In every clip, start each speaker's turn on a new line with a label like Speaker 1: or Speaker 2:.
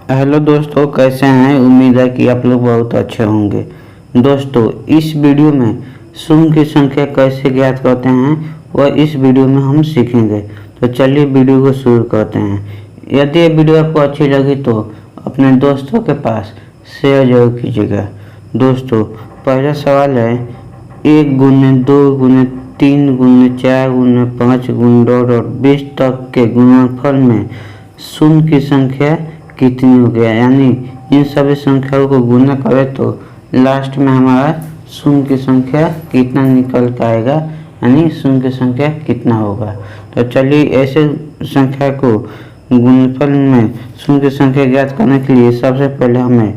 Speaker 1: Hello दोस्तों, कैसे हैं। उम्मीद है कि आप लोग बहुत अच्छे होंगे। दोस्तों, इस वीडियो में शून्य की संख्या कैसे ज्ञात करते हैं वह इस वीडियो में हम सीखेंगे। तो चलिए वीडियो को शुरू करते हैं। यदि ये वीडियो आपको अच्छी लगी तो अपने दोस्तों के पास शेयर जरूर कीजिएगा। दोस्तों, पहला सवाल है 1 गुने 2 गुने 3 गुने 4 गुने 5 गुने 20 तक के गुणनफल में शून्य की संख्या कितनी हो गया। यानी इन सभी संख्याओं को गुना करें तो लास्ट में हमारा शून्य की संख्या कितना निकल के आएगा, यानी शून्य की संख्या कितना होगा। तो चलिए ऐसे संख्या को गुणनफल में शून्य की संख्या ज्ञात करने के लिए सबसे पहले हमें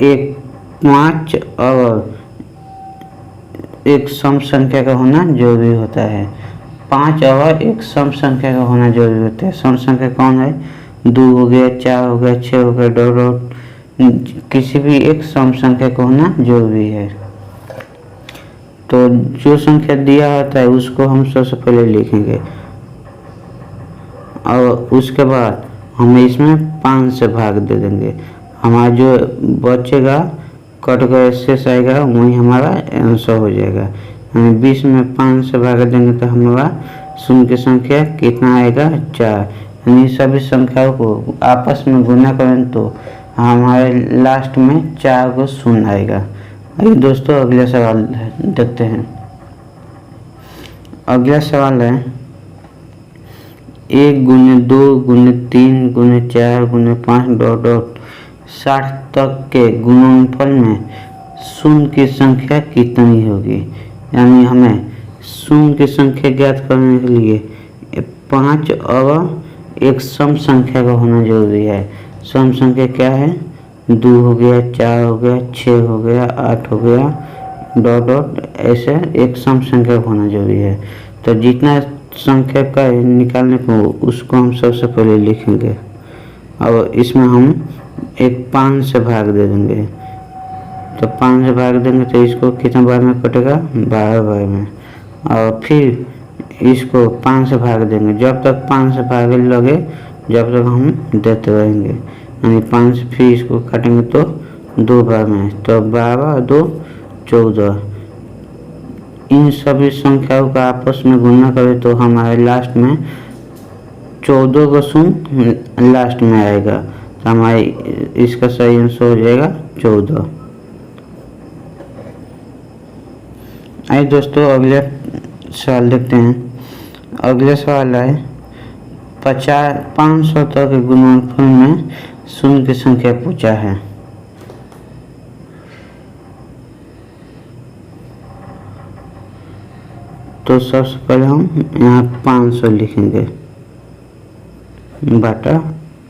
Speaker 1: एक 5 और एक सम संख्या का होना जरूरी होता है। 5 और एक सम संख्या का होना जरूरी होता है। सम संख्या कौन है? 2 हो गया, 4 हो गया, 6 हो गया, डॉट किसी भी एक सम संख्या का होना जरूरी है। तो जो संख्या दिया होता है उसको हम सबसे पहले लिखेंगे और उसके बाद हमें इसमें 5 से भाग दे देंगे। हमारा जो बचेगा कट कर शेष आएगा वही हमारा आंसर हो जाएगा। हमें 20 में 5 से भाग देंगे तो हमारा शून्य की संख्या कितना आएगा? 4। यानी सभी संख्याओं को आपस में गुना करें तो हमारे लास्ट में 4 को शून्य आएगा। आइए दोस्तों अगला सवाल देखते हैं। अगला सवाल है 1 गुने 2 गुने 3 गुने 4 गुने 5 डॉट 60 तक के गुणनफल में शून्य की संख्या कितनी होगी। यानी हमें शून्य की संख्या ज्ञात करने के लिए 5 और एक सम संख्या का होना जरूरी है। सम संख्या क्या है? 2 हो गया, 4 हो गया, 6 हो गया, 8 हो गया, डॉट ऐसे एक सम संख्या का होना जरूरी है। तो जितना संख्या का निकालने को उसको हम सबसे पहले लिखेंगे और इसमें हम एक 5 से भाग दे देंगे। तो 5 से भाग देंगे तो इसको कितना बार में कटेगा? 12 बार में। और फिर इसको 5 से भाग देंगे। जब तक 5 से भागे लगे जब तक हम देते रहेंगे। यानी 5 से फिर इसको काटेंगे तो 2 बार में, तो 12 और 2 14। इन सभी संख्याओं का आपस में गुणा करें तो हमारे लास्ट में 14 का शून्य लास्ट में आएगा। तो हमारे इसका सही आंसर हो जाएगा 14। आइए दोस्तों अगले सवाल देखते हैं। अगला सवाल है 500 तक के गुणनफल में शून्य की संख्या पूछा है। तो सबसे पहले हम यहाँ 500 लिखेंगे बटा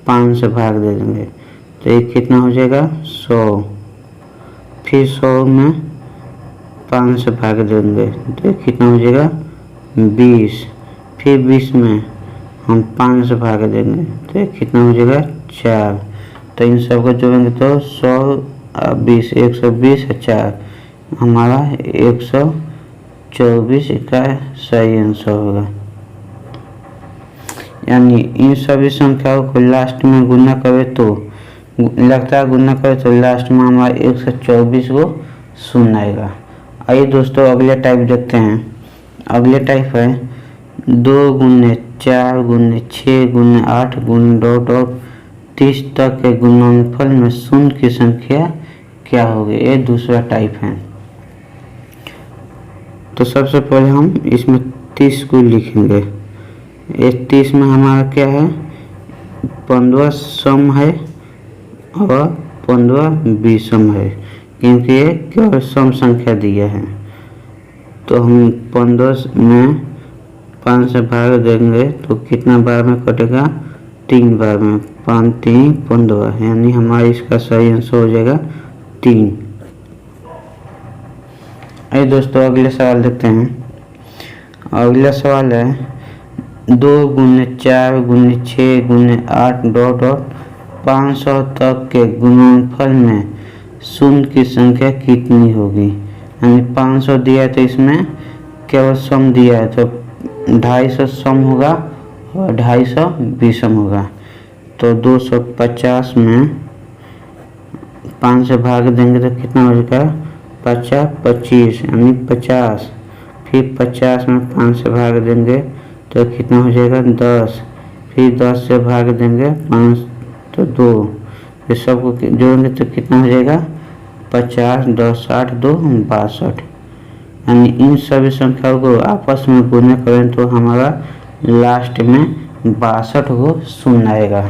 Speaker 1: 5 से भाग दे देंगे तो ये कितना हो जाएगा? 100। फिर 100 में 5 से भाग देंगे तो ये कितना हो जाएगा? 20। फिर 20 में हम 5 से भाग देंगे तो ये कितना हो जाएगा? 4। तो इन सब को जोड़ेंगे तो 100 और 20 120 और 4 हमारा 124 का सही आंसर होगा। यानी इन सभी संख्याओं को लास्ट में गुना करें तो लगातार गुना करें तो लास्ट में हमारा 124 को शून्य आएगा। आइए दोस्तों अगले टाइप देखते हैं। अगले टाइप है 2 गुने 4 गुने 6 गुने 8 गुने डॉट 30 तक के गुणनफल में शून्य की संख्या क्या होगी। ये दूसरा टाइप है। तो सबसे पहले हम इसमें 30 को लिखेंगे। ये 30 में हमारा क्या है? 15 सम है और 15 विषम है, क्योंकि ये केवल सम संख्या दिया है। तो हम 15 में 5 से भाग देंगे तो कितना बार में कटेगा? 3 बार में। 5 3 15, यानी हमारा इसका सही आंसर हो जाएगा 3। आइए दोस्तों अगले सवाल देखते हैं। अगला सवाल है 2 गुने 4 गुने 6 गुने 8 डॉट 500 तक के गुणनफल में शून्य की संख्या कितनी होगी। यानी 500 दिया है तो इसमें केवल सम दिया है तो 250 सम होगा और 250 विषम होगा। तो 250 में 5 से भाग देंगे तो कितना हो जाएगा 25 यानी 50। फिर 50 में 5 से भाग देंगे तो कितना हो जाएगा 10। फिर 10 से भाग देंगे 5 तो 2। ये सबको जोड़ेंगे तो कितना हो जाएगा 50, 10, 60, 2, 62। यानी इन सभी संख्याओं को आपस में गुणा करें तो हमारा लास्ट में 62 को शून्य आएगा।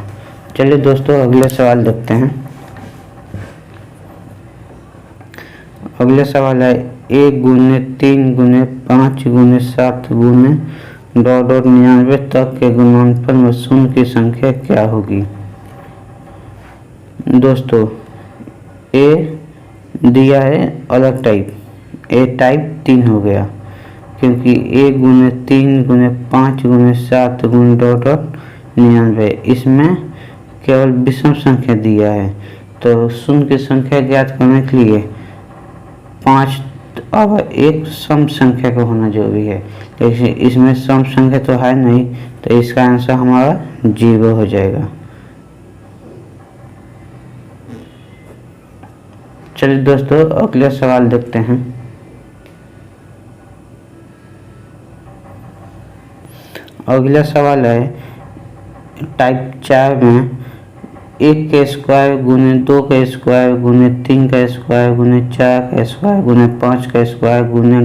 Speaker 1: चलिए दोस्तों अगले सवाल देखते हैं। अगले सवाल है 1 गुने 3 गुने 5 गुने 7 गुने ... 99 तक के गुणनफल में शून्य की संख्या क्या होगी। दोस्तों ए दिया है अलग टाइप, ए टाइप 3 हो गया क्योंकि 1 गुने 3 गुने 5 गुने 7 गुने ... 99 इसमें केवल विषम संख्या दिया है। तो शून्य की संख्या ज्ञात करने के लिए 5 अब एक सम संख्या का होना जरूरी है, लेकिन इसमें सम संख्या तो है नहीं तो इसका आंसर हमारा 0 हो जाएगा। चलिए दोस्तों अगले सवाल देखते हैं। अगला सवाल है टाइप 4 में 1 का स्क्वायर गुने 2 का स्क्वायर गुने 3 का स्क्वायर गुने 4 का स्क्वायर गुने 5 का स्क्वायर गुने ...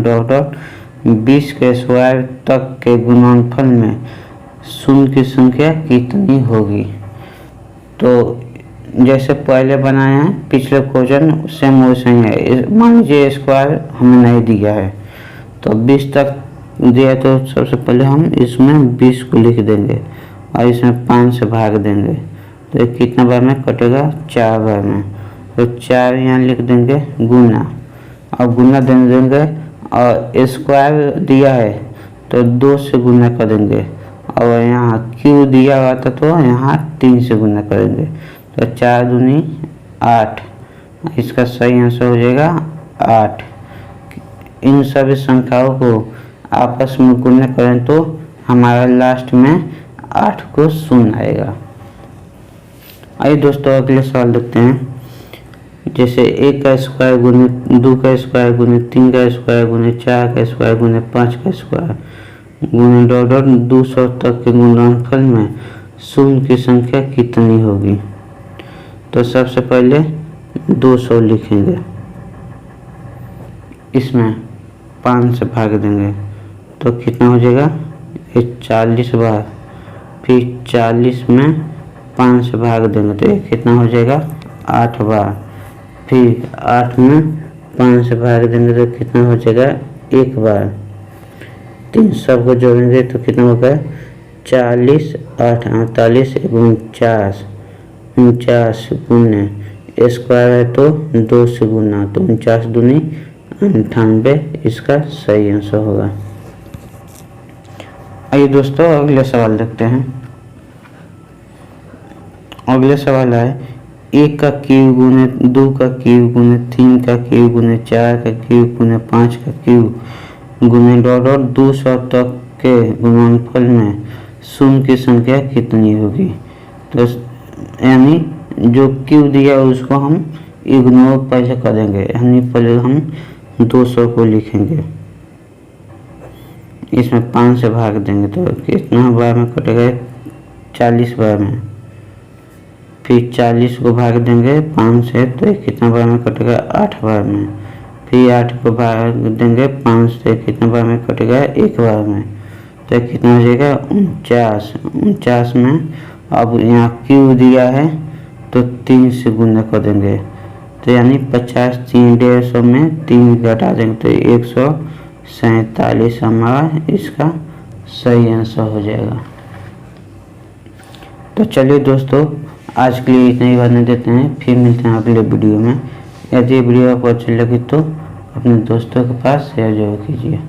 Speaker 1: 20 के स्क्वायर तक के गुणनफल में शून्य की संख्या कितनी होगी। तो जैसे पहले बनाया है पिछले क्वेश्चन सेम वैसे ही है। मान लीजिए स्क्वायर हमें नहीं दिया है तो 20 तक दिया है तो सबसे पहले हम इसमें 20 को लिख देंगे और इसमें 5 से भाग देंगे तो ये कितना बार में कटेगा 4 बार में। तो 4 यहाँ लिख देंगे गुना और गुना देंगे और स्क्वायर दिया है तो 2 से गुना कर देंगे और यहाँ क्यू दिया हुआ था तो यहाँ 3 से गुना करेंगे तो 4 दूनी 8। इसका सही आंसर हो जाएगा 8। इन सभी संख्याओं को आपस में गुणा करें तो हमारा लास्ट में 8 को शून्य आएगा। आइए दोस्तों अगले सवाल देखते हैं। जैसे 1 का स्क्वायर गुने 2 का स्क्वायर गुने 3 का स्क्वायर गुने 4 का स्क्वायर गुने 5 का स्क्वायर गुने ... 200 तक के गुणनफल में शून्य की संख्या कितनी होगी। तो सबसे पहले 200 लिखेंगे, इसमें 5 से भाग देंगे तो कितना हो जाएगा 40 बार। फिर 40 में 5 से भाग देंगे तो ये कितना हो जाएगा 8 बार। फिर 8 में 5 से भाग देंगे तो कितना हो जाएगा 1 बार। 3 सबको जोड़ेंगे तो कितना होगा 40 8 48 49 49 गुने स्क्वायर है तो 2 से गुना तो 49 दूनी 98 इसका सही आंसर होगा। आइए दोस्तों अगले सवाल देखते हैं। अगले सवाल है 1 का क्यूब गुने 2 का क्यूब गुने 3 का क्यूब गुने 4 का क्यूब गुने 5 का क्यूब गुने ... 200 तक के गुणनफल में शून्य की संख्या कितनी होगी। तो यानी जो क्यूब दिया उसको हम इग्नोर पहले कर देंगे, यानी पहले हम 200 को लिखेंगे, इसमें 5 से भाग देंगे तो कितना बार में कटेगा 40 बार में। फिर 40 को भाग देंगे 5 से तो कितना बार में कटेगा 8 बार में। फिर 8 को भाग देंगे 5 से कितना बार में कटेगा 1 बार में तो कितना हो जाएगा 49 में। अब यहाँ क्यू दिया है तो 3 से गुना कर देंगे तो यानी 50 3 150 में 3 घटा देंगे तो 147 हमारा इसका सही आंसर हो जाएगा। तो चलिए दोस्तों आज के लिए इतना ही बात नहीं देते हैं, फिर मिलते हैं अगले वीडियो में। यदि वीडियो आपको अच्छी लगी तो अपने दोस्तों के पास शेयर जरूर कीजिए।